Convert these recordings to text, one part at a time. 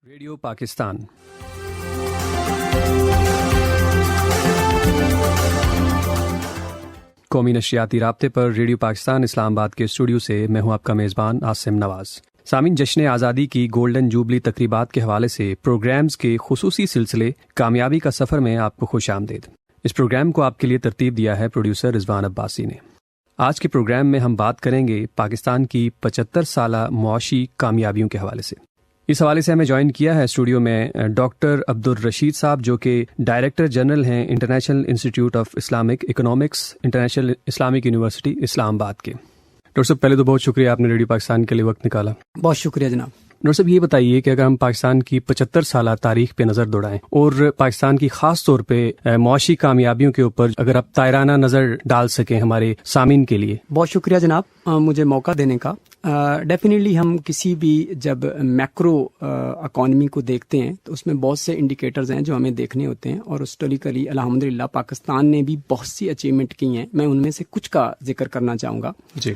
Radio Pakistan قومی نشریاتی رابطے پر radio Pakistan اسلام آباد کے اسٹوڈیو سے میں ہوں آپ کا میزبان عاصم نواز۔ سامعین، جشن آزادی کی گولڈن جوبلی تقریبات کے حوالے سے پروگرامز کے خصوصی سلسلے کامیابی کا سفر میں آپ کو خوش آمدید۔ اس پروگرام کو آپ کے لیے ترتیب دیا ہے پروڈیوسر رضوان عباسی نے۔ آج کے پروگرام میں ہم بات کریں گے پاکستان کی 75 سالہ معاشی کامیابیوں کے حوالے سے۔ اس حوالے سے ہمیں جوائن کیا ہے اسٹوڈیو میں ڈاکٹر عبدالرشید صاحب، جو کہ ڈائریکٹر جنرل ہیں International Institute of Islamic Economics, International Islamic University Islamabad کے۔ ڈاکٹر صاحب، پہلے تو بہت شکریہ، آپ نے ریڈیو پاکستان کے لیے وقت نکالا۔ بہت شکریہ جناب۔ ڈاکٹر صاحب، یہ بتائیے کہ اگر ہم پاکستان کی 75 سالہ تاریخ پہ نظر دوڑائیں اور پاکستان کی خاص طور پہ معاشی کامیابیوں کے اوپر اگر آپ تائرانہ نظر ڈال سکیں ہمارے سامعین کے لیے۔ بہت شکریہ جناب مجھے موقع دینے کا۔ ڈیفینیٹلی ہم کسی بھی جب میکرو اکانومی کو دیکھتے ہیں تو اس میں بہت سے انڈیکیٹرز ہیں جو ہمیں دیکھنے ہوتے ہیں، اور ہسٹوریکلی الحمدللہ پاکستان نے بھی بہت سی اچیومنٹ کی ہیں۔ میں ان میں سے کچھ کا ذکر کرنا چاہوں گا جی۔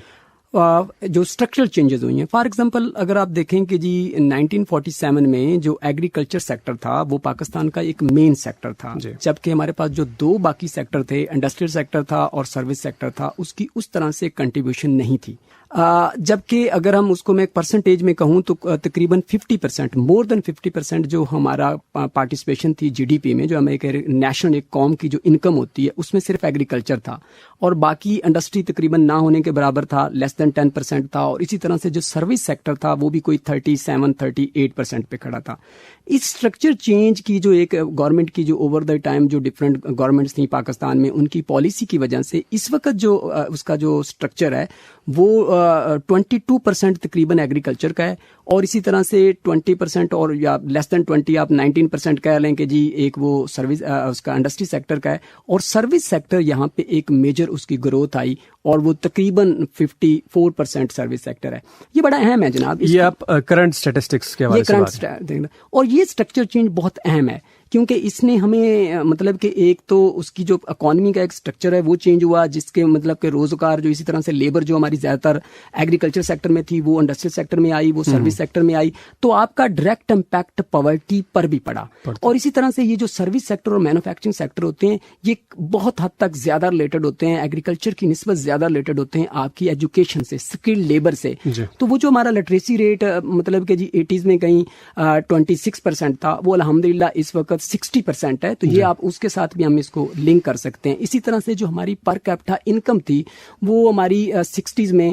جو اسٹرکچرل چینجز ہوئی ہیں، فار ایگزامپل اگر آپ دیکھیں کہ جی 1947 میں جو ایگریکلچر سیکٹر تھا وہ پاکستان کا ایک مین سیکٹر تھا، جبکہ ہمارے پاس جو دو باقی سیکٹر تھے، انڈسٹریل سیکٹر تھا اور سروس سیکٹر تھا، اس کی اس طرح سے کنٹریبیوشن نہیں تھی۔ جبکہ اگر ہم اس کو میں ایک پرسنٹیج میں کہوں تو تقریباً 50%، مور دین 50% جو ہمارا پارٹیسپیشن تھی جی ڈی پی میں، جو ہمیں ایک نیشنل ایک قوم کی جو انکم ہوتی ہے اس میں صرف ایگریکلچر تھا، اور باقی انڈسٹری تقریباً نہ ہونے کے برابر تھا، لیس دین 10% تھا، اور اسی طرح سے جو سروس سیکٹر تھا وہ بھی کوئی 37-38% پہ کھڑا تھا۔ اس اسٹرکچر چینج کی جو ایک گورنمنٹ کی جو اوور دا ٹائم جو ڈفرینٹ گورنمنٹس تھیں پاکستان میں، ان کی پالیسی کی وجہ سے اس وقت جو اس کا جو اسٹرکچر ہے وہ 22% تقریباً ایگریکلچر کا ہے، اور اسی طرح سے 20% اور یا لیس دین 20 آپ 19% کہہ لیں کہ جی ایک وہ سروس اس کا انڈسٹری سیکٹر کا ہے، اور سروس سیکٹر یہاں پہ ایک میجر اس کی گروتھ آئی، اور وہ تقریباً 54% سروس سیکٹر ہے۔ یہ بڑا اہم ہے جناب۔ یہ آپ کرنٹ اسٹیٹسٹکس کے حوالے سے بات کریں، اور یہ اسٹرکچر چینج بہت اہم ہے کیونکہ اس نے ہمیں مطلب کہ ایک تو اس کی جو اکانومی کا ایک اسٹرکچر ہے وہ چینج ہوا، جس کے مطلب کہ روزگار جو اسی طرح سے لیبر جو ہماری زیادہ تر ایگریکلچر سیکٹر میں تھی وہ انڈسٹریل سیکٹر میں آئی، وہ سروس سیکٹر میں آئی، تو آپ کا ڈائریکٹ امپیکٹ پاورٹی پر بھی پڑا۔ اور اسی طرح سے یہ جو سروس سیکٹر اور مینوفیکچرنگ سیکٹر ہوتے ہیں یہ بہت حد تک زیادہ ریلیٹڈ ہوتے ہیں، ایگریکلچر کی نسبت زیادہ ریلیٹڈ ہوتے ہیں آپ کی ایجوکیشن سے، اسکلڈ لیبر سے۔ تو وہ جو ہمارا لٹریسی ریٹ مطلب کہ جی 80s میں کہیں 26% تھا، وہ الحمدللہ اس وقت 60% ہے، تو یہ آپ اس کے ساتھ بھی ہم اس کو لنک کر سکتے ہیں۔ اسی طرح سے جو ہماری پر کیپٹا انکم تھی وہ ہماری 60s میں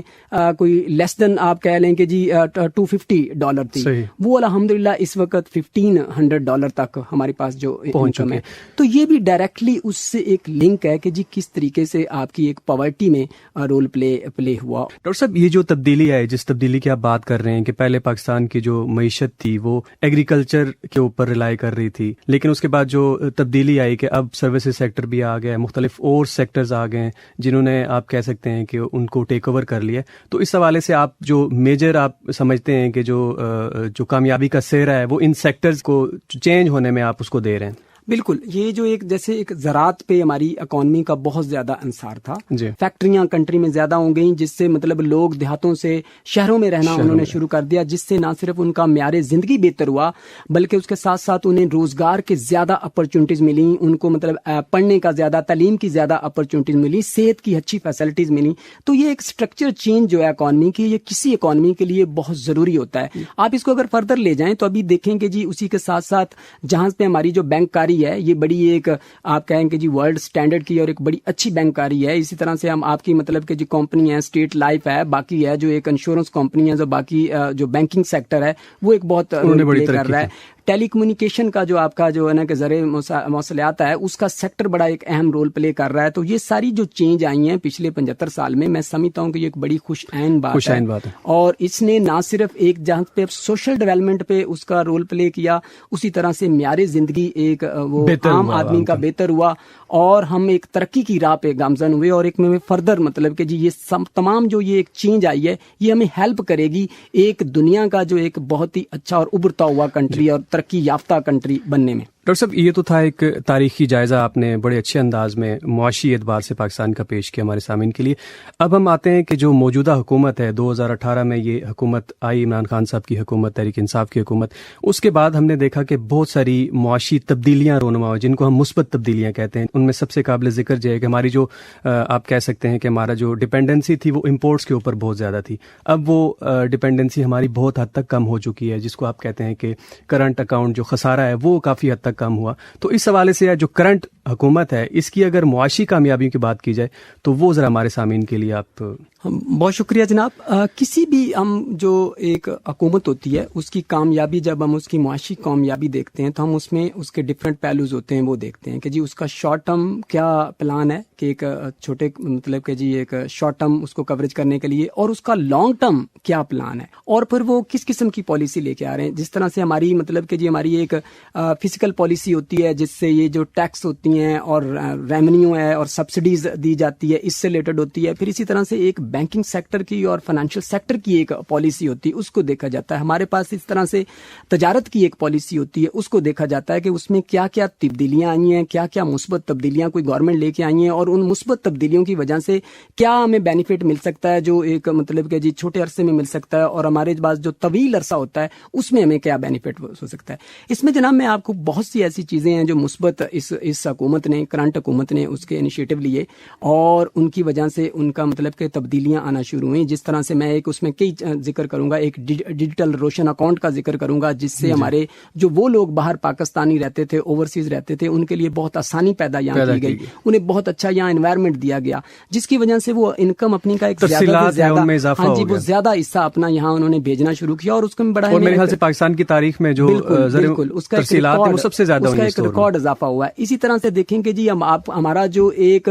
کوئی لیس دین آپ کہہ لیں کہ جی $250 تھی، وہ الحمدللہ اس وقت $1,500 تک ہمارے پاس جو انکم ہے۔ تو یہ بھی ڈائریکٹلی اس سے ایک لنک ہے کہ جی کس طریقے سے آپ کی ایک پاورٹی میں رول پلے ہوا۔ ڈاکٹر صاحب، یہ جو تبدیلی ہے، جس تبدیلی کی آپ بات کر رہے ہیں کہ پہلے پاکستان کی جو معیشت تھی وہ ایگریکلچر کے اوپر ریلائی کر رہی تھی، لیکن اس کے بعد جو تبدیلی آئی کہ اب سروسز سیکٹر بھی آ گئے، مختلف اور سیکٹرز آ گئے جنہوں نے آپ کہہ سکتے ہیں کہ ان کو ٹیک اوور کر لیا، تو اس حوالے سے آپ جو میجر آپ سمجھتے ہیں کہ جو کامیابی کا سہرا ہے وہ ان سیکٹرز کو چینج ہونے میں آپ اس کو دے رہے ہیں؟ بالکل، یہ جو ایک جیسے ایک زراعت پہ ہماری اکانومی کا بہت زیادہ انحصار تھا، فیکٹریاں کنٹری میں زیادہ ہو گئیں، جس سے مطلب لوگ دیہاتوں سے شہروں میں رہنا انہوں نے شروع کر دیا، جس سے نہ صرف ان کا معیار زندگی بہتر ہوا بلکہ اس کے ساتھ ساتھ انہیں روزگار کے زیادہ اپرچونٹیز ملیں، ان کو مطلب پڑھنے کا زیادہ، تعلیم کی زیادہ اپرچونٹیز ملی، صحت کی اچھی فیسلٹیز ملی۔ تو یہ ایک اسٹرکچر چینج جو ہے اکانومی کی، یہ کسی اکانومی کے لیے بہت ضروری ہوتا ہے۔ آپ اس کو اگر فردر لے جائیں تو ابھی دیکھیں کہ جی اسی کے ساتھ ساتھ جہاں پہ ہماری جو بینک کاری ہے یہ بڑی ایک آپ کہیں کہ جی ورلڈ سٹینڈرڈ کی اور ایک بڑی اچھی بینک کاری ہے۔ اسی طرح سے ہم آپ کی مطلب کہ جو کمپنی ہے، اسٹیٹ لائف ہے، باقی ہے جو ایک انشورنس کمپنی ہے، جو باقی جو بینکنگ سیکٹر ہے وہ ایک بہت پلے کر رہا ہے۔ ٹیلی کمیونیکیشن کا جو آپ کا جو ہے نا کہ ذریعہ مواصلات ہے اس کا سیکٹر بڑا ایک اہم رول پلے کر رہا ہے۔ تو یہ ساری جو چینج آئی ہیں پچھلے 75 سال میں سمجھتا ہوں کہ یہ ایک بڑی خوش عین بات ہے، اور اس نے نہ صرف ایک جہاں پہ سوشل ڈیولپمنٹ پہ اس کا رول پلے کیا، اسی طرح سے معیار زندگی ایک وہ عام آدمی کا بہتر ہوا، اور ہم ایک ترقی کی راہ پہ گامزن ہوئے، اور ایک میں فردر مطلب کہ جی یہ تمام جو یہ ایک چینج آئی ہے یہ ہمیں ہیلپ کرے گی ایک دنیا کا جو ایک بہت ہی اچھا اور ابھرتا ہوا کنٹری اور ترقی یافتہ کنٹری بننے میں۔ ڈاکٹر صاحب یہ تو تھا ایک تاریخی جائزہ آپ نے بڑے اچھے انداز میں معاشی اعتبار سے پاکستان کا پیش کیا ہمارے سامعین کے لیے. اب ہم آتے ہیں کہ جو موجودہ حکومت ہے 2018 میں یہ حکومت آئی، عمران خان صاحب کی حکومت، تحریک انصاف کی حکومت. اس کے بعد ہم نے دیکھا کہ بہت ساری معاشی تبدیلیاں رونما ہوئی جن کو ہم مثبت تبدیلیاں کہتے ہیں. ان میں سب سے قابل ذکر جو ہے کہ ہماری جو آپ کہہ سکتے ہیں کہ ہمارا جو ڈپینڈنسی تھی وہ امپورٹس کے اوپر بہت زیادہ تھی. اب وہ ڈپینڈنسی ہماری بہت حد تک کم ہو چکی ہے، جس کو آپ کہتے ہیں کہ کرنٹ اکاؤنٹ جو خسارہ ہے وہ کافی حد تک کم ہوا. تو اس حوالے سے جو کرنٹ حکومت ہے اس کی اگر معاشی کامیابیوں کی بات کی جائے تو وہ ذرا ہمارے سامعین کے لیے آپ. بہت شکریہ جناب. کسی بھی ہم جو ایک حکومت ہوتی ہے اس کی کامیابی، جب ہم اس کی معاشی کامیابی دیکھتے ہیں تو ہم اس میں اس کے ڈفرینٹ پہلوز ہوتے ہیں وہ دیکھتے ہیں کہ جی اس کا شارٹ ٹرم کیا پلان ہے کہ ایک چھوٹے مطلب کہ جی ایک شارٹ ٹرم اس کو کوریج کرنے کے لیے، اور اس کا لانگ ٹرم کیا پلان ہے، اور پھر وہ کس قسم کی پالیسی لے کے آ رہے ہیں. جس طرح سے ہماری مطلب کہ جی ہماری ایک فزیکل پالیسی ہوتی ہے جس سے یہ جو ٹیکس ہوتی ہیں اور ریونیو ہے اور سبسڈیز دی جاتی ہے اس سے ریلیٹڈ ہوتی ہے. پھر اسی طرح سے ایک بینکنگ سیکٹر کی اور فائنینشیل سیکٹر کی ایک پالیسی ہوتی ہے، اس کو دیکھا جاتا ہے. ہمارے پاس اس طرح سے تجارت کی ایک پالیسی ہوتی ہے، اس کو دیکھا جاتا ہے کہ اس میں کیا کیا تبدیلیاں آئی ہیں، کیا کیا مثبت تبدیلیاں کوئی گورنمنٹ لے کے آئی ہیں، اور ان مثبت تبدیلیوں کی وجہ سے کیا ہمیں بینیفٹ مل سکتا ہے جو ایک مطلب کہ جی چھوٹے عرصے میں مل سکتا ہے، اور ہمارے پاس جو طویل عرصہ ہوتا ہے اس میں ہمیں کیا بینیفٹ ہو سکتا ہے. اس میں جناب میں آپ کو بہت سی ایسی چیزیں ہیں جو مثبت اس حکومت نے، کرنٹ حکومت نے اس کے انیشیٹو لیے اور ان کی وجہ سے ان کا مطلب کہ تبدیلیاں آنا شروع ہوئیں. جس طرح سے میں ایک اس میں کئی ذکر کروں گا، ایک ڈیجیٹل روشن اکاؤنٹ کا ذکر کروں گا جس سے ہمارے جو وہ لوگ باہر پاکستانی رہتے تھے، اوورسیز رہتے تھے، ان کے لیے بہت آسانی پیدا یہاں کی گئی، انہیں بہت اچھا یہاں انوائرمنٹ دیا گیا جس کی وجہ سے وہ انکم اپنی کا ایک زیادہ ہاں جی وہ زیادہ حصہ اپنا یہاں انہوں نے بھیجنا شروع کیا، اور اس کو بڑا اور میرے خیال سے پاکستان کی تاریخ میں جو بالکل اس کا ایک ریکارڈ اضافہ ہوا ہے. اسی طرح سے دیکھیں کہ جی ہمارا جو ایک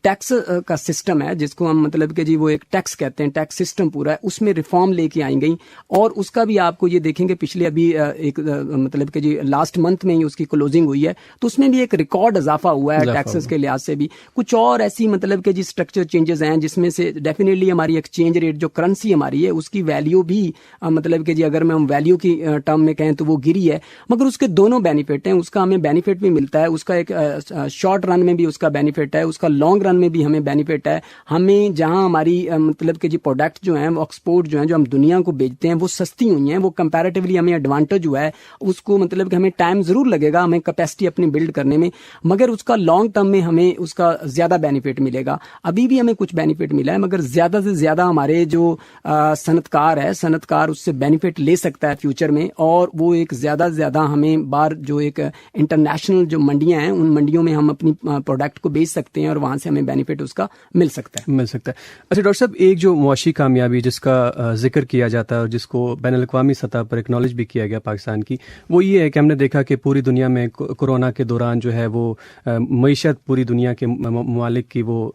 ٹیکس کا سسٹم ہے جس کو ہم مطلب کہ جی وہ ایک ٹیکس کہتے ہیں، ٹیکس سسٹم پورا ہے، اس میں ریفارم لے کے آئی گئی، اور اس کا بھی آپ کو یہ دیکھیں کہ پچھلے ابھی ایک مطلب کہ جی لاسٹ منتھ میں ہی اس کی کلوزنگ ہوئی ہے، تو اس میں بھی ایک ریکارڈ اضافہ ہوا ہے ٹیکسز کے لحاظ سے بھی. کچھ اور ایسی مطلب کہ جی اسٹرکچر چینجز ہیں جس میں سے ڈیفینیٹلی ہماری ایکسچینج ریٹ جو کرنسی ہماری ہے اس کی ویلیو بھی مطلب کہ جی اگر میں ہم ویلیو کی ٹرم میں کہیں تو وہ گری ہے، مگر اس کے دونوں بینیفٹ ہیں. اس کا ہمیں بینیفٹ بھی ملتا ہے، اس کا ایک شارٹ رن میں بھی اس کا بینیفٹ ہے، اس کا لانگ رن میں بھی ہمیں بینیفٹ ہے. ہمیں جہاں ہماری مطلب کہ جی پروڈکٹ جو ہیں وہ ایکسپورٹ جو ہیں جو ہم دنیا کو بیچتے ہیں وہ سستی ہوئی ہیں، وہ کمپیریٹیولی ہمیں ایڈوانٹیج ہوا ہے. اس کو مطلب کہ ہمیں ٹائم ضرور لگے گا ہمیں کیپیسٹی اپنی بلڈ کرنے میں، مگر اس کا لانگ ٹرم میں ہمیں اس کا زیادہ بینیفٹ ملے گا. ابھی بھی ہمیں کچھ بینیفٹ ملا ہے، مگر زیادہ سے زیادہ ہمارے جو صنعت کار ہے، صنعت کار اس سے بینیفٹ لے سکتا ہے فیوچر میں، اور وہ ایک زیادہ سے زیادہ ہمیں باہر جو ایک انٹرنیشنل جو منڈیاں ہیں ان منڈیوں میں ہم اپنی پروڈکٹ کو بیچ سکتے ہیں اور وہاں سے ہمیں بینیفٹ اس کا مل سکتا ہے. اچھا ڈاکٹر صاحب، ایک جو معاشی کامیابی جس کا ذکر کیا جاتا ہے اور جس کو بین الاقوامی سطح پر اکنالج بھی کیا گیا پاکستان کی، وہ یہ ہے کہ ہم نے دیکھا کہ پوری دنیا میں کورونا کے دوران جو ہے وہ معیشت پوری دنیا کے ممالک کی وہ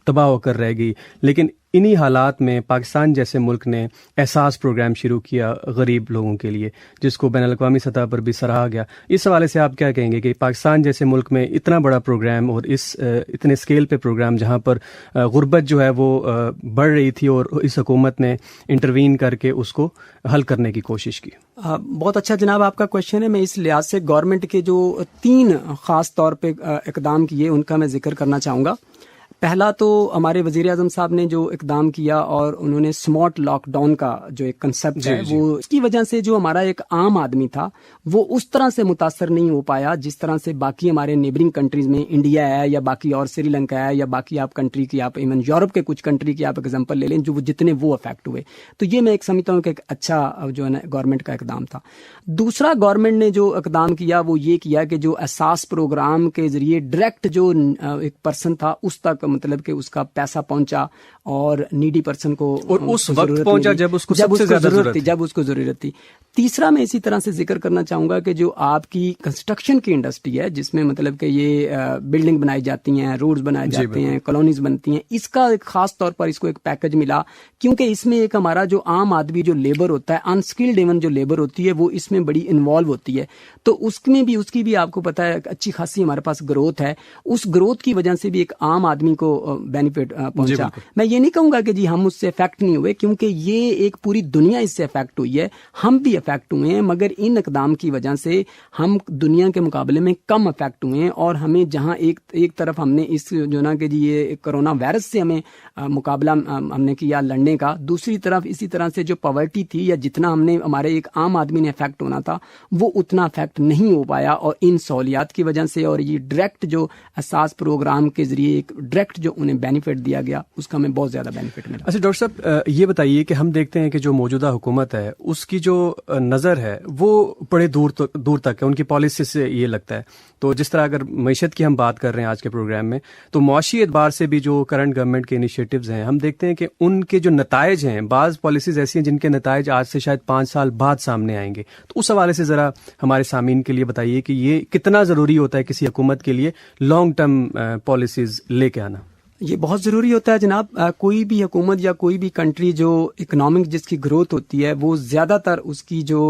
تباہ ہو کر رہ گئی، لیکن انہی حالات میں پاکستان جیسے ملک نے احساس پروگرام شروع کیا غریب لوگوں کے لیے جس کو بین الاقوامی سطح پر بھی سراہا گیا. اس حوالے سے آپ کیا کہیں گے کہ پاکستان جیسے ملک میں اتنا بڑا پروگرام اور اتنے اسکیل پہ پروگرام جہاں پر غربت جو ہے وہ بڑھ رہی تھی اور اس حکومت نے انٹروین کر کے اس کو حل کرنے کی کوشش کی؟ بہت اچھا جناب آپ کا کوشچن ہے. میں اس لحاظ سے گورنمنٹ کے جو 3 خاص طور پہ اقدام کیے ان کا میں ذکر کرنا چاہوں گا. پہلا تو ہمارے وزیر اعظم صاحب نے جو اقدام کیا اور انہوں نے سمارٹ لاک ڈاؤن کا جو ایک کنسپٹ ہے وہ اس کی وجہ سے جو ہمارا ایک عام آدمی تھا وہ اس طرح سے متاثر نہیں ہو پایا جس طرح سے باقی ہمارے نیبرنگ کنٹریز میں انڈیا ہے یا باقی اور سری لنکا ہے یا باقی آپ کنٹری کی آپ ایون یورپ کے کچھ کنٹری کی آپ ایگزامپل لے لیں جو جتنے وہ افیکٹ ہوئے. تو یہ میں ایک سمجھتا ہوں کہ ایک اچھا جو ہے نا گورنمنٹ کا اقدام تھا. دوسرا گورنمنٹ نے جو اقدام کیا وہ یہ کیا کہ جو احساس پروگرام کے ذریعے ڈائریکٹ جو ایک پرسن تھا اس تک مطلب کہ اس کا پیسہ پہنچا اور نیڈی پرسن کو اور اس وقت پہنچا جب اس کو سب سے زیادہ ضرورت تھی. تیسرا میں اسی طرح سے ذکر کرنا چاہوں گا کہ جو آپ کی کنسٹرکشن کی انڈسٹری ہے جس میں مطلب کہ یہ بلڈنگ بنائی جاتی ہیں، روڈز بنائے جاتے ہیں، کالونیز بنتی ہیں، اس کا ایک خاص طور پر اس کو ایک پیکج ملا کیونکہ اس میں ایک ہمارا جو عام آدمی جو لیبر ہوتا ہے انسکلڈ ایون جو لیبر ہوتی ہے وہ اس میں بڑی انوالو ہوتی ہے. تو اس میں بھی اس کی بھی آپ کو پتا ہے اچھی خاصی ہمارے پاس گروتھ ہے. اس گروتھ کی وجہ سے بھی ایک عام آدمی کو بینیفٹ پہنچا. میں یہ نہیں کہوں گا کہ جی ہم اس سے افیکٹ نہیں ہوئے, کیونکہ یہ ایک پوری دنیا اس سے افیکٹ ہوئی ہے, ہم بھی افیکٹ ہوئے ہیں, مگر ان اقدام کی وجہ سے ہم دنیا کے مقابلے میں کم افیکٹ ہوئے ہیں. اور ہمیں جہاں ایک طرف ہم نے اس جو نا کہ جی یہ کرونا وائرس سے ہمیں مقابلہ ہم نے کیا لڑنے کا, دوسری طرف اسی طرح سے جو پاورٹی تھی یا جتنا ہم نے ہمارے ایک عام آدمی نے افیکٹ ہونا تھا وہ اتنا افیکٹ نہیں ہو پایا. اور ان سہولیات کی وجہ سے اور یہ ڈائریکٹ جو اساس پروگرام کے ذریعے ایک ڈائریکٹ جو انہیں بینیفٹ دیا گیا اس کا ہمیں بہت زیادہ بینیفٹ ملا. اچھا ڈاکٹر صاحب یہ بتائیے کہ ہم دیکھتے ہیں کہ جو موجودہ حکومت ہے اس کی جو نظر ہے وہ بڑے دور تک ہے, ان کی پالیسی سے یہ لگتا ہے. تو جس طرح اگر معیشت کی ہم بات کر رہے ہیں آج کے پروگرام میں, تو معاشی اعتبار سے بھی جو کرنٹ گورنمنٹ کے انیشیٹوز ہیں ہم دیکھتے ہیں کہ ان کے جو نتائج ہیں, بعض پالیسیز ایسی ہیں جن کے نتائج آج سے شاید 5 سال بعد سامنے آئیں گے. تو اس حوالے سے ذرا ہمارے سامعین کے لیے بتائیے کہ یہ کتنا ضروری ہوتا ہے کسی حکومت کے لیے لانگ ٹرم پالیسیز لے کے آنا. یہ بہت ضروری ہوتا ہے جناب. کوئی بھی حکومت یا کوئی بھی کنٹری جو اکنامک جس کی گروتھ ہوتی ہے وہ زیادہ تر اس کی جو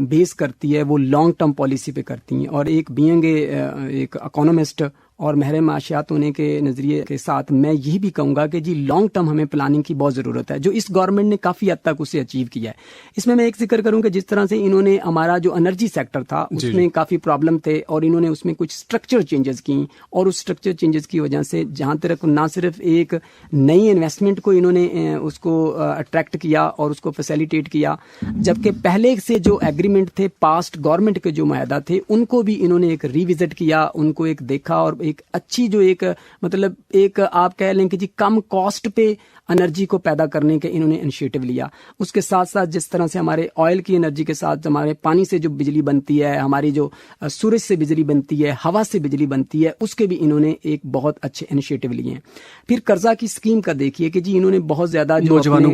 بیس کرتی ہے وہ لانگ ٹرم پالیسی پہ کرتی ہیں. اور ایک بینگ ایک اکانومسٹ اور ماہر معاشیات ہونے کے نظریے کے ساتھ میں یہی بھی کہوں گا کہ جی لانگ ٹرم ہمیں پلاننگ کی بہت ضرورت ہے, جو اس گورنمنٹ نے کافی حد تک اسے اچیو کیا ہے. اس میں ایک ذکر کروں کہ جس طرح سے انہوں نے ہمارا جو انرجی سیکٹر تھا اس میں کافی پرابلم تھے اور انہوں نے اس میں کچھ اسٹرکچر چینجز کی, اور اس اسٹرکچر چینجز کی وجہ سے جہاں تک نہ صرف ایک نئی انویسٹمنٹ کو انہوں نے اس کو اٹریکٹ کیا اور اس کو فیسیلیٹیٹ کیا, جبکہ پہلے سے جو ایگریمنٹ تھے پاسٹ گورنمنٹ کے جو معاہدہ تھے ان کو بھی انہوں نے ایک ریوزٹ کیا, ان کو ایک دیکھا اور ایک اچھی جو ایک مطلب ایک آپ کہہ لیں کہ جی کم کاسٹ پہ انرجی کو پیدا کرنے کے انہوں نے انیشیٹو لیا. اس کے ساتھ ساتھ جس طرح سے ہمارے آئل کی انرجی کے ساتھ ہمارے پانی سے جو بجلی بنتی ہے, ہماری جو سورج سے بجلی بنتی ہے, ہوا سے بجلی بنتی ہے, اس کے بھی انہوں نے ایک بہت اچھے انیشیٹو لیے ہیں. پھر قرضہ کی اسکیم کا دیکھیے کہ جی انہوں نے بہت زیادہ جو نوجوانوں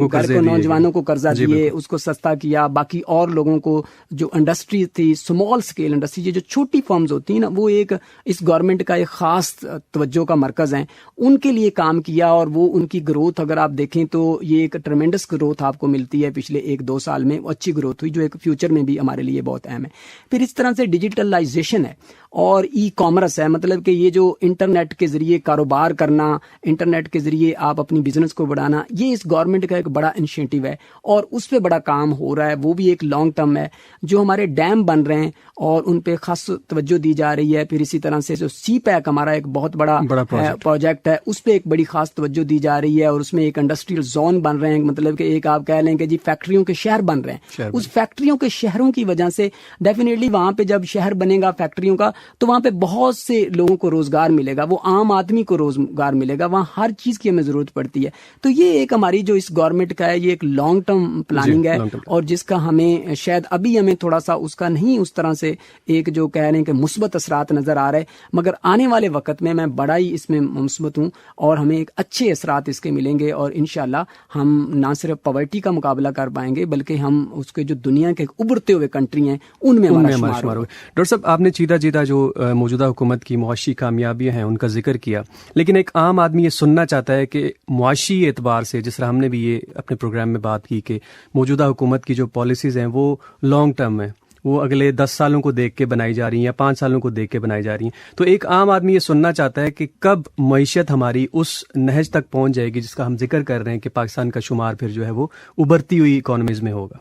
کو قرضہ دیے اس کو سستا کیا. باقی اور لوگوں کو جو انڈسٹری تھی اسمال اسکیل انڈسٹری جو چھوٹی فرمز ہوتی ہیں نا وہ ایک اس گورنمنٹ کا ایک خاص توجہ کا مرکز ہیں, ان کے لیے کام کیا. اور وہ ان کی گروتھ اگر آپ دیکھیں تو یہ ایک ٹرمینڈس گروتھ آپ کو ملتی ہے پچھلے 1-2 سال میں, اچھی گروتھ ہوئی جو ایک فیوچر میں بھی ہمارے لیے بہت اہم ہے. پھر اس طرح سے ڈیجیٹلائزیشن ہے اور ای کامرس ہے, مطلب کہ یہ جو انٹرنیٹ کے ذریعے کاروبار کرنا, انٹرنیٹ کے ذریعے آپ اپنی بزنس کو بڑھانا, یہ اس گورنمنٹ کا ایک بڑا انیشیٹو ہے اور اس پہ بڑا کام ہو رہا ہے. وہ بھی ایک لانگ ٹرم ہے. جو ہمارے ڈیم بن رہے ہیں اور ان پہ خاص توجہ دی جا رہی ہے. پھر اسی طرح سے جو سی پیک ہمارا ایک بہت بڑا پروجیکٹ ہے, اس پہ ایک بڑی خاص توجہ دی جا رہی ہے اور اس میں ایک انڈسٹریل زون بن رہے ہیں, مطلب کہ ایک آپ کہہ لیں کہ جی فیکٹریوں کے شہر بن رہے ہیں. اس فیکٹریوں کے شہروں کی وجہ سے ڈیفینیٹلی وہاں پہ جب شہر بنے گا فیکٹریوں کا تو وہاں پہ بہت سے لوگوں کو روزگار ملے گا, وہ عام آدمی کو روزگار ملے گا, وہاں ہر چیز کی ہمیں ضرورت پڑتی ہے. تو یہ ایک ہماری جو اس گورنمنٹ کا ہے یہ ایک لانگ ٹرم پلاننگ ہے اور جس کا ہمیں شاید ابھی ہمیں تھوڑا سا اس کا نہیں اس طرح سے ایک جو کہہ رہے ہیں کہ مثبت اثرات نظر آ رہے, مگر آنے والے وقت میں بڑا ہی اس میں مثبت ہوں اور ہمیں ایک اچھے اثرات اس کے ملیں گے. اور انشاءاللہ ہم نہ صرف پاورٹی کا مقابلہ کر پائیں گے بلکہ ہم اس کے جو دنیا کے ابھرتے ہوئے کنٹری ہیں ان میں ہمارا شمار ہوگا. ڈاکٹر صاحب آپ نے چیدہ جو موجودہ حکومت کی معاشی کامیابیاں ہیں ان کا ذکر کیا, لیکن ایک عام آدمی یہ سننا چاہتا ہے کہ معاشی اعتبار سے جس طرح ہم نے بھی یہ اپنے پروگرام میں بات کی کہ موجودہ حکومت کی جو پالیسیز ہیں وہ لانگ ٹرم ہیں, وہ اگلے 10 سالوں کو دیکھ کے بنائی جا رہی ہیں یا 5 سالوں کو دیکھ کے بنائی جا رہی ہیں. تو ایک عام آدمی یہ سننا چاہتا ہے کہ کب معیشت ہماری اس نہج تک پہنچ جائے گی جس کا ہم ذکر کر رہے ہیں کہ پاکستان کا شمار پھر جو ہے وہ ابھرتی ہوئی اکانومیز میں ہوگا.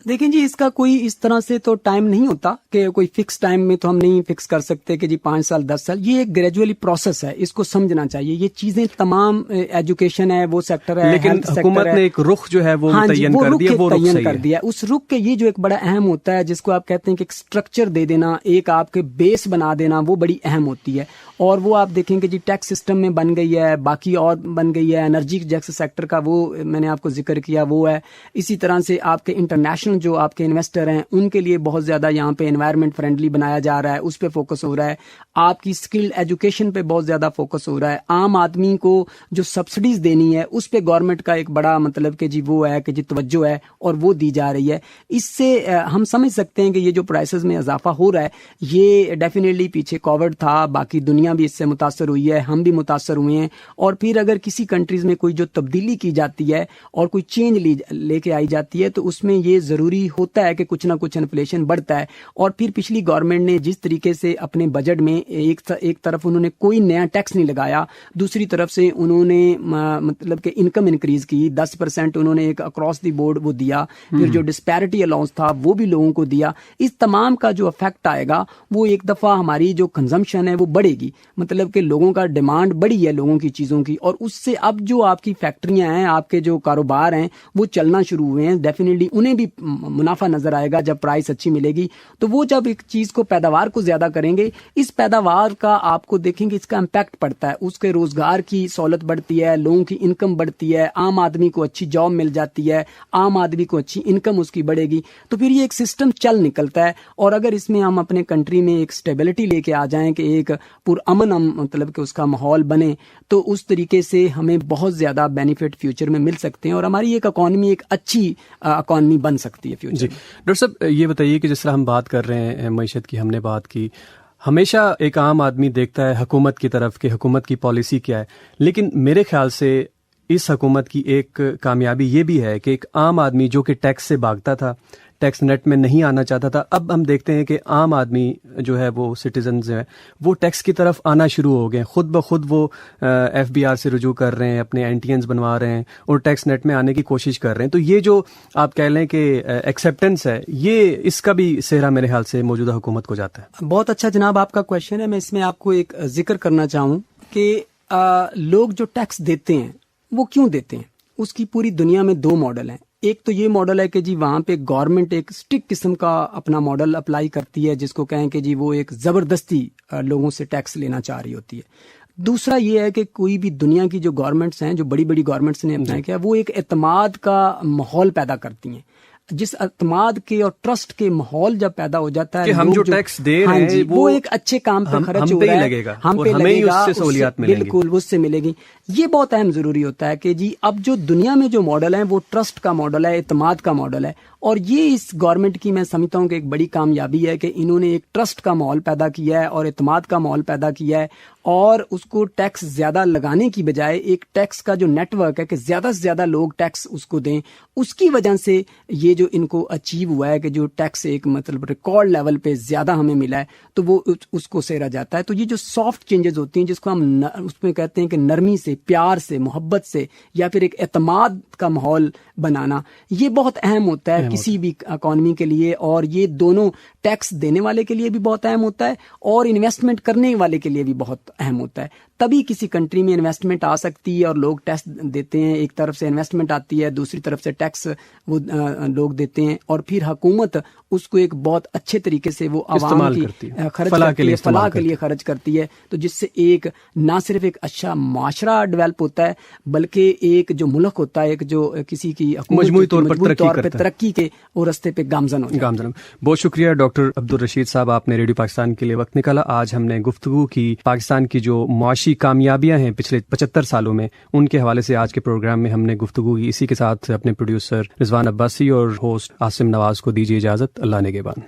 دیکھیں جی اس کا کوئی اس طرح سے تو ٹائم نہیں ہوتا کہ کوئی فکس ٹائم میں تو ہم نہیں فکس کر سکتے کہ جی 5 سال 10 سال, یہ ایک گریجولی پروسیس ہے, اس کو سمجھنا چاہیے. یہ چیزیں تمام ایجوکیشن ہے وہ سیکٹر ہے, لیکن حکومت نے ایک رخ جو ہے وہ متعین کر دیا, وہ رخ صحیح ہے. اس رخ کے یہ جو ایک بڑا اہم ہوتا ہے جس کو آپ کہتے ہیں کہ ایک اسٹرکچر دے دینا, ایک آپ کے بیس بنا دینا, وہ بڑی اہم ہوتی ہے. اور وہ آپ دیکھیں کہ جی ٹیکس سسٹم میں بن گئی ہے, باقی اور بن گئی ہے, انرجی جیسے سیکٹر کا وہ میں نے آپ کو ذکر کیا وہ ہے. اسی طرح سے آپ کے انٹرنیشنل جو آپ کے انویسٹر ہیں ان کے لیے بہت زیادہ یہاں پہ انوائرمنٹ فرینڈلی بنایا جا رہا ہے, اس پہ فوکس ہو رہا ہے. آپ کی اسکل ایجوکیشن پہ بہت زیادہ فوکس ہو رہا ہے. عام آدمی کو جو سبسڈیز دینی ہے اس پہ گورنمنٹ کا ایک بڑا مطلب کہ جی وہ ہے کہ جی توجہ ہے اور وہ دی جا رہی ہے. اس سے ہم سمجھ سکتے ہیں کہ یہ جو پرائسز میں اضافہ ہو رہا ہے یہ ڈیفینیٹلی پیچھے کووڈ تھا, باقی دنیا بھی اس سے متاثر ہوئی ہے, ہم بھی متاثر ہوئے ہیں. اور پھر اگر کسی کنٹریز میں کوئی جو تبدیلی کی جاتی ہے اور کوئی چینج لے کے آئی جاتی ہے تو اس میں یہ ضروری ضروری ہوتا ہے کہ کچھ نہ کچھ انفلیشن بڑھتا ہے. اور پھر پچھلی گورنمنٹ نے جس طریقے سے اپنے بجٹ میں ایک طرف انہوں نے کوئی نیا ٹیکس نہیں لگایا, دوسری طرف سے انہوں نے مطلب کہ انکم انکریز کی 10% انہوں نے ایک اکراس دی بورڈ وہ دیا, پھر جو ڈسپیرٹی الاؤنس تھا وہ بھی لوگوں کو دیا. اس تمام کا جو افیکٹ آئے گا وہ ایک دفعہ ہماری جو کنزمپشن ہے وہ بڑھے گی, مطلب کہ لوگوں کا ڈیمانڈ بڑی ہے لوگوں کی چیزوں کی, اور اس سے اب جو آپ کی فیکٹریاں ہیں, آپ کے جو کاروبار ہیں وہ چلنا شروع ہوئے ہیں, ڈیفینیٹلی انہیں بھی منافع نظر آئے گا جب پرائس اچھی ملے گی. تو وہ جب ایک چیز کو پیداوار کو زیادہ کریں گے, اس پیداوار کا آپ کو دیکھیں گے اس کا امپیکٹ پڑتا ہے, اس کے روزگار کی سہولت بڑھتی ہے, لوگوں کی انکم بڑھتی ہے, عام آدمی کو اچھی جاب مل جاتی ہے, عام آدمی کو اچھی انکم اس کی بڑھے گی. تو پھر یہ ایک سسٹم چل نکلتا ہے. اور اگر اس میں ہم اپنے کنٹری میں ایک اسٹیبلٹی لے کے آ جائیں کہ ایک پرامن مطلب کہ اس کا ماحول بنے, تو اس طریقے سے ہمیں بہت زیادہ بینیفٹ فیوچر میں مل سکتے ہیں, اور ہماری ایک اکانومی ایک اچھی اکانومی بن سکتی ہے فیوچر. جی ڈاکٹر صاحب, یہ بتائیے کہ جس طرح ہم بات کر رہے ہیں معیشت کی, ہم نے بات کی, ہمیشہ ایک عام آدمی دیکھتا ہے حکومت کی طرف کہ حکومت کی پالیسی کیا ہے, لیکن میرے خیال سے اس حکومت کی ایک کامیابی یہ بھی ہے کہ ایک عام آدمی جو کہ ٹیکس سے بھاگتا تھا, ٹیکس نیٹ میں نہیں آنا چاہتا تھا, اب ہم دیکھتے ہیں کہ عام آدمی جو ہے وہ سٹیزنز ہیں وہ ٹیکس کی طرف آنا شروع ہو گئے, خود بخود وہ FBR سے رجوع کر رہے ہیں, اپنے NTNs بنوا رہے ہیں اور ٹیکس نیٹ میں آنے کی کوشش کر رہے ہیں. تو یہ جو آپ کہہ لیں کہ ایکسیپٹنس ہے, یہ اس کا بھی سہرا میرے خیال سے موجودہ حکومت کو جاتا ہے. بہت اچھا جناب آپ کا کویشچن ہے. میں اس میں آپ کو ایک ذکر کرنا چاہوں کہ لوگ جو ٹیکس دیتے ہیں وہ کیوں دیتے ہیں. اس کی پوری دنیا میں 2 ماڈل ہیں. ایک تو یہ ماڈل ہے کہ جی وہاں پہ گورنمنٹ ایک اسٹرکٹ قسم کا اپنا ماڈل اپلائی کرتی ہے, جس کو کہیں کہ جی وہ ایک زبردستی لوگوں سے ٹیکس لینا چاہ رہی ہوتی ہے. دوسرا یہ ہے کہ کوئی بھی دنیا کی جو گورنمنٹس ہیں, جو بڑی بڑی گورنمنٹس نے اپنایا کیا, وہ ایک اعتماد کا ماحول پیدا کرتی ہیں. جس اعتماد کے اور ٹرسٹ کے ماحول جب پیدا ہو جاتا ہے کہ ہم جو ٹیکس دے رہے ہیں وہ ایک اچھے کام پہ خرچ ہو رہا ہے, ہم پہ لگے گا, بالکل اس سے ملے گی. یہ بہت اہم ضروری ہوتا ہے کہ جی اب جو دنیا میں جو ماڈل ہے وہ ٹرسٹ کا ماڈل ہے, اعتماد کا ماڈل ہے, اور یہ اس گورنمنٹ کی میں سمجھتا ہوں کہ ایک بڑی کامیابی ہے کہ انہوں نے ایک ٹرسٹ کا ماحول پیدا کیا ہے اور اعتماد کا ماحول پیدا کیا ہے, اور اس کو ٹیکس زیادہ لگانے کی بجائے ایک ٹیکس کا جو نیٹ ورک ہے کہ زیادہ سے زیادہ لوگ ٹیکس اس کو دیں, اس کی وجہ سے یہ جو ان کو اچیو ہوا ہے کہ جو ٹیکس ایک مطلب ریکارڈ لیول پہ زیادہ ہمیں ملا ہے, تو وہ اس کو سہرا جاتا ہے. تو یہ جو سافٹ چینجز ہوتی ہیں, جس کو ہم اس میں کہتے ہیں کہ نرمی سے, پیار سے, محبت سے, یا پھر ایک اعتماد کا ماحول بنانا, یہ بہت اہم ہوتا ہے کسی بھی اکانومی کے لیے. اور یہ دونوں ٹیکس دینے والے کے لیے بھی بہت اہم ہوتا ہے اور انویسٹمنٹ کرنے والے کے لیے بھی بہت اہم ہوتا ہے. تبھی کسی کنٹری میں انویسٹمنٹ آ سکتی ہے, اور لوگ ٹیکس دیتے ہیں, ایک طرف سے انویسٹمنٹ آتی ہے, دوسری طرف سے ٹیکس وہ لوگ دیتے ہیں, اور پھر حکومت اس کو ایک بہت اچھے طریقے سے وہ عوام کی فلاح کے لیے خرچ کرتی ہے. تو جس سے ایک نہ صرف ایک اچھا معاشرہ ڈیولپ ہوتا ہے, بلکہ ایک جو ملک ہوتا ہے, ایک جو کسی کی مجموعی طور پر ترقی کے وہ رستے پہ گامزن ہو جاتا ہے. بہت شکریہ ڈاکٹر عبدالرشید صاحب, آپ نے ریڈیو پاکستان کے لیے وقت نکالا. آج ہم نے گفتگو کی پاکستان کی جو معاشی کامیابیاں ہیں پچھلے 75 سالوں میں, ان کے حوالے سے آج کے پروگرام میں ہم نے گفتگو کی. اسی کے ساتھ اپنے پروڈیوسر رضوان عباسی اور ہوسٹ عاصم نواز کو دیجیے اجازت. اللہ نگہبان.